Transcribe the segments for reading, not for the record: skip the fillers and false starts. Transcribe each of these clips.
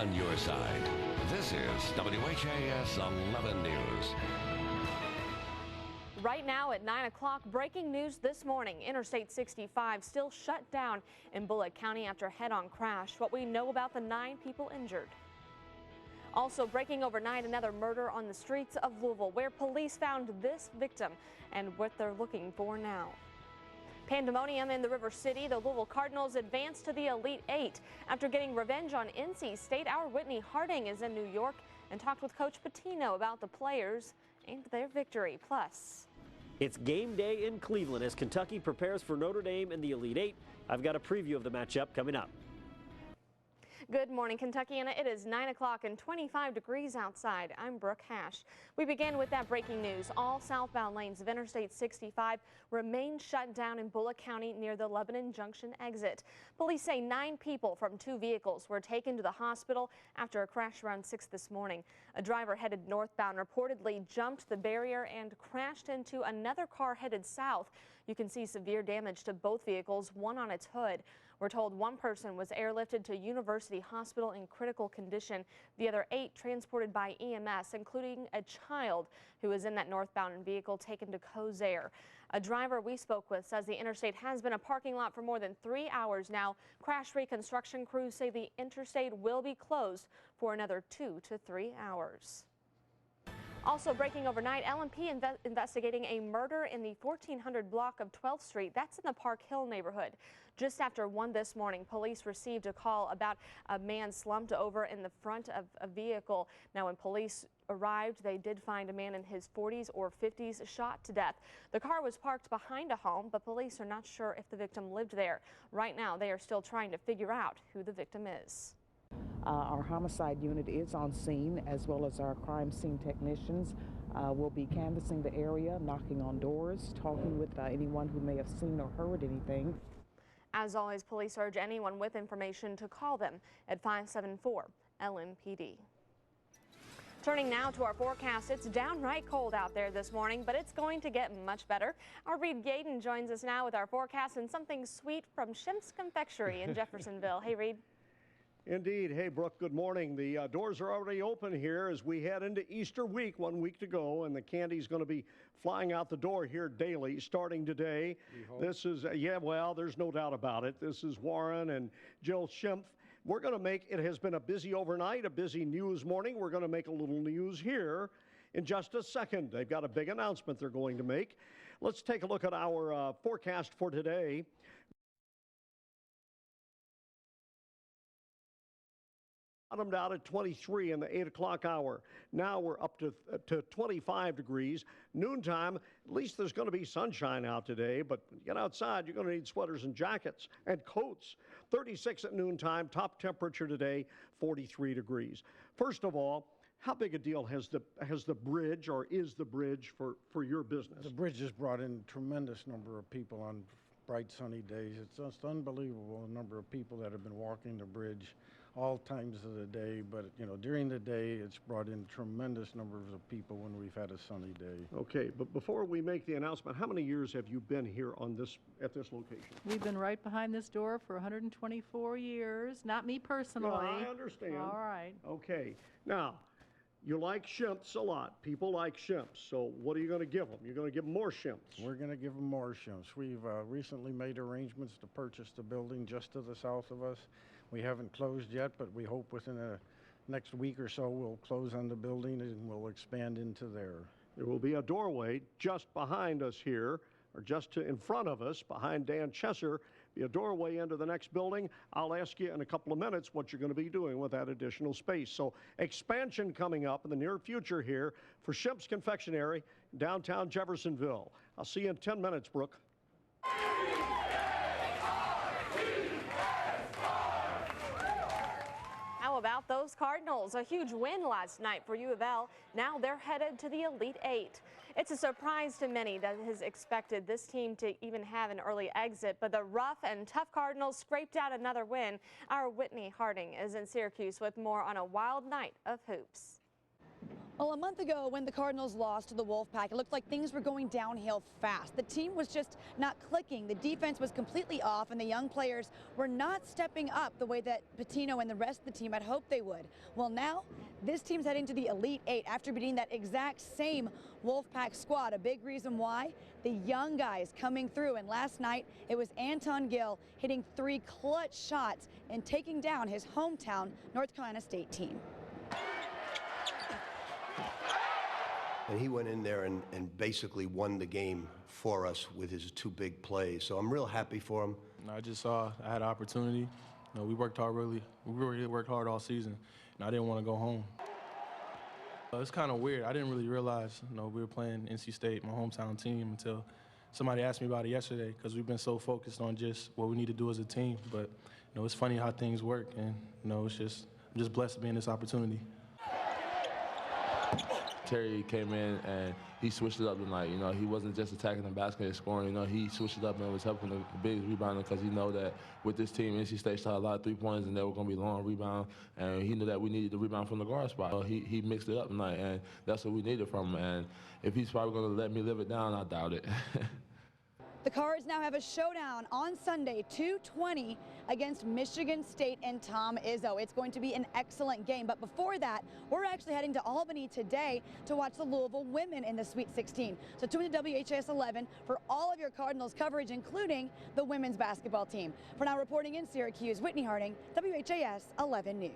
on your side. This is WHAS 11 News. Right now at 9 o'clock, breaking news this morning. Interstate 65 still shut down in Bullitt County after a head-on crash. What we know about the 9 people injured. Also breaking overnight, another murder on the streets of Louisville, where police found this victim and what they're looking for now. Pandemonium in the River City. The Louisville Cardinals advanced to the Elite Eight after getting revenge on NC State. Our Whitney Harding is in New York and talked with Coach Pitino about the players and their victory. Plus, it's game day in Cleveland as Kentucky prepares for Notre Dame in the Elite Eight. I've got a preview of the matchup coming up. Good morning, Kentuckiana. It is 9 o'clock and 25 degrees outside. I'm Brooke Hash. We begin with that breaking news. All southbound lanes of Interstate 65 remain shut down in Bullitt County near the Lebanon Junction exit. Police say 9 people from 2 vehicles were taken to the hospital after a crash around 6 this morning. A driver headed northbound reportedly jumped the barrier and crashed into another car headed south. You can see severe damage to both vehicles, one on its hood. We're told 1 person was airlifted to University Hospital in critical condition. The other 8 transported by EMS, including a child who was in that northbound vehicle, taken to Cozaire. A driver we spoke with says the interstate has been a parking lot for more than 3 hours now. Crash reconstruction crews say the interstate will be closed for another 2 to 3 hours. Also breaking overnight, LMP investigating a murder in the 1400 block of 12th Street. That's in the Park Hill neighborhood. Just after 1 this morning, police received a call about a man slumped over in the front of a vehicle. Now, when police arrived, they did find a man in his 40s or 50s shot to death. The car was parked behind a home, but police are not sure if the victim lived there. Right now, they are still trying to figure out who the victim is. Our homicide unit is on scene, as well as our crime scene technicians. Will be canvassing the area, knocking on doors, talking with anyone who may have seen or heard anything. As always, police urge anyone with information to call them at 574-LMPD. Turning now to our forecast, it's downright cold out there this morning, but it's going to get much better. Our Reed Gaden joins us now with our forecast and something sweet from Shemp's Confectionery in Jeffersonville. Hey, Reed. Indeed. Hey, Brooke, good morning. The doors are already open here as we head into Easter week, 1 week to go, and the candy's going to be flying out the door here daily starting today. This is, yeah, well, there's no doubt about it. This is Warren and Jill Schimpf. We're going to make, it has been a busy overnight, a busy news morning. We're going to make a little news here in just a second. They've got a big announcement they're going to make. Let's take a look at our forecast for today. Bottomed out at 23 in the 8 o'clock hour. Now we're up to 25 degrees. Noontime, at least there's going to be sunshine out today, but get outside, you're going to need sweaters and jackets and coats. 36 at noontime, top temperature today, 43 degrees. First of all, how big a deal has the bridge, or is the bridge for your business? The bridge has brought in a tremendous number of people on bright sunny days. It's just unbelievable the number of people that have been walking the bridge all times of the day, but you know, during the day it's brought in tremendous numbers of people when we've had a sunny day. Okay, but before we make the announcement, how many years have you been here on this at this location? We've been right behind this door for 124 years. Not me personally. No, I understand. All right. Okay, now you like Shemp's a lot. People like Shemp's. So what are you going to give them? You're going to give them more Shemp's. We're going to give them more Shemp's. We've recently made arrangements to purchase the building just to the south of us. We haven't closed yet, but we hope within the next week or so we'll close on the building and we'll expand into there. There will be a doorway just behind us here, or just in front of us, behind Dan Chesser, be a doorway into the next building. I'll ask you in a couple of minutes what you're going to be doing with that additional space. So expansion coming up in the near future here for Shemp's Confectionery, downtown Jeffersonville. I'll see you in 10 minutes, Brooke. How about those Cardinals? A huge win last night for U of L. Now they're headed to the Elite Eight. It's a surprise to many that has expected this team to even have an early exit, but the rough and tough Cardinals scraped out another win. Our Whitney Harding is in Syracuse with more on a wild night of hoops. Well, a month ago when the Cardinals lost to the Wolfpack, it looked like things were going downhill fast. The team was just not clicking. The defense was completely off, and the young players were not stepping up the way that Patino and the rest of the team had hoped they would. Well, now this team's heading to the Elite Eight after beating that exact same Wolfpack squad. A big reason why? The young guys coming through, and last night it was Anton Gill hitting 3 clutch shots and taking down his hometown North Carolina State team. And he went in there and basically won the game for us with his 2 big plays. So I'm real happy for him. I just saw I had an opportunity. You know, we worked hard, we really worked hard all season, and I didn't want to go home. It's kind of weird. I didn't really realize, we were playing NC State, my hometown team, until somebody asked me about it yesterday, because we've been so focused on just what we need to do as a team. But, it's funny how things work, and, I'm just blessed to be in this opportunity. Terry came in and he switched it up tonight. He wasn't just attacking the basket and scoring. He switched it up and was helping the biggest rebounder, because he know that with this team, NC State shot a lot of 3-pointers and they were going to be long rebound, and he knew that we needed to rebound from the guard spot. He mixed it up tonight, and that's what we needed from him. And if he's probably going to let me live it down, I doubt it. The Cards now have a showdown on Sunday, 2:20, against Michigan State and Tom Izzo. It's going to be an excellent game. But before that, we're actually heading to Albany today to watch the Louisville women in the Sweet 16. So tune in to WHAS 11 for all of your Cardinals coverage, including the women's basketball team. For now, reporting in Syracuse, Whitney Harding, WHAS 11 News.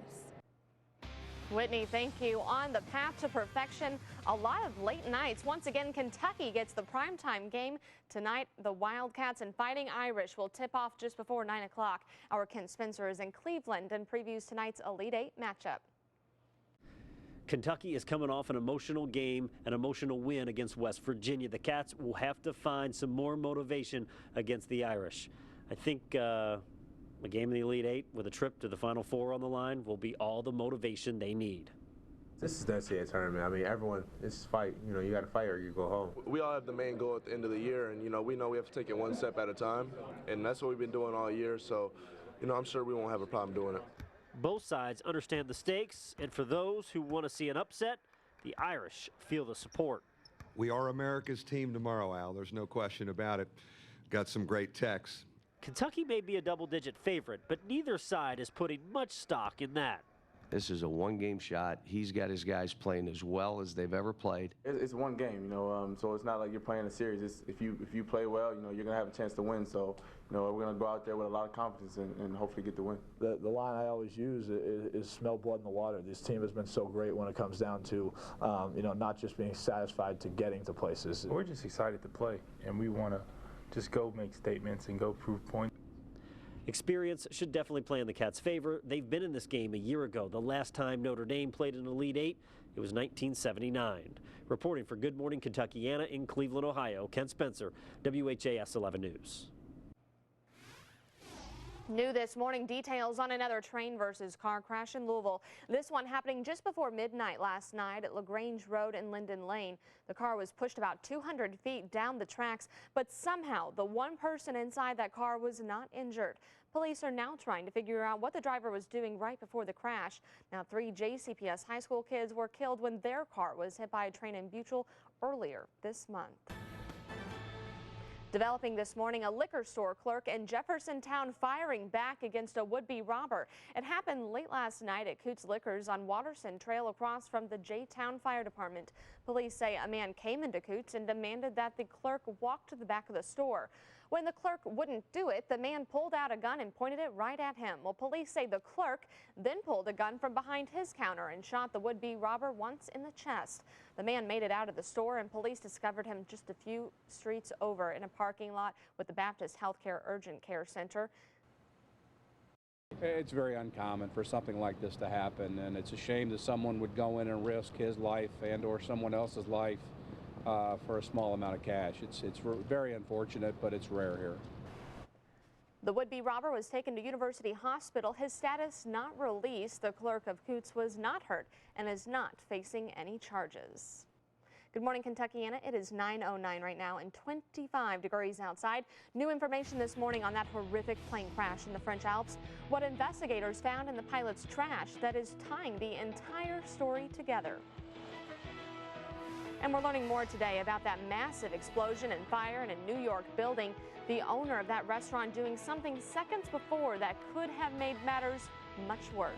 Whitney, thank you. On the path to perfection, a lot of late nights. Once again, Kentucky gets the primetime game tonight. The Wildcats and Fighting Irish will tip off just before 9 o'clock. Our Ken Spencer is in Cleveland and previews tonight's Elite Eight matchup. Kentucky is coming off an emotional game, an emotional win against West Virginia. The Cats will have to find some more motivation against the Irish. I think a game in the Elite Eight with a trip to the Final Four on the line will be all the motivation they need. This is the NCAA tournament. I mean, everyone, it's fight. You got to fight or you go home. We all have the main goal at the end of the year, and, we know we have to take it one step at a time, and that's what we've been doing all year. So, I'm sure we won't have a problem doing it. Both sides understand the stakes, and for those who want to see an upset, the Irish feel the support. We are America's team tomorrow, Al. There's no question about it. Got some great texts. Kentucky may be a double-digit favorite, but neither side is putting much stock in that. This is a 1-game shot. He's got his guys playing as well as they've ever played. It's one game, so it's not like you're playing a series. If you play well, you're going to have a chance to win. So, we're going to go out there with a lot of confidence and hopefully get the win. The line I always use is smell blood in the water. This team has been so great when it comes down to, not just being satisfied to getting to places. We're just excited to play, and we want to just go make statements and go prove points. Experience should definitely play in the Cats' favor. They've been in this game a year ago. The last time Notre Dame played in Elite Eight, it was 1979. Reporting for Good Morning Kentuckiana in Cleveland, Ohio, Ken Spencer, WHAS 11 News. New this morning, details on another train versus car crash in Louisville. This one happening just before midnight last night at LaGrange Road and Linden Lane. The car was pushed about 200 feet down the tracks, but somehow the one person inside that car was not injured. Police are now trying to figure out what the driver was doing right before the crash. Now, 3 JCPS high school kids were killed when their car was hit by a train in Butyl earlier this month. Developing this morning, a liquor store clerk in Jeffersontown firing back against a would-be robber. It happened late last night at Coots Liquors on Watterson Trail across from the J-Town Fire Department. Police say a man came into Coots and demanded that the clerk walk to the back of the store. When the clerk wouldn't do it, the man pulled out a gun and pointed it right at him. Well, police say the clerk then pulled a gun from behind his counter and shot the would-be robber once in the chest. The man made it out of the store, and police discovered him just a few streets over in a parking lot with the Baptist Healthcare Urgent Care Center. It's very uncommon for something like this to happen, and it's a shame that someone would go in and risk his life and or someone else's life for a small amount of cash. It's very unfortunate, but it's rare here. The would-be robber was taken to University Hospital. His status not released. The clerk of Coots was not hurt and is not facing any charges. Good morning, Kentuckiana. It is 9:09 right now and 25 degrees outside. New information this morning on that horrific plane crash in the French Alps. What investigators found in the pilot's trash that is tying the entire story together. And we're learning more today about that massive explosion and fire in a New York building. The owner of that restaurant doing something seconds before that could have made matters much worse.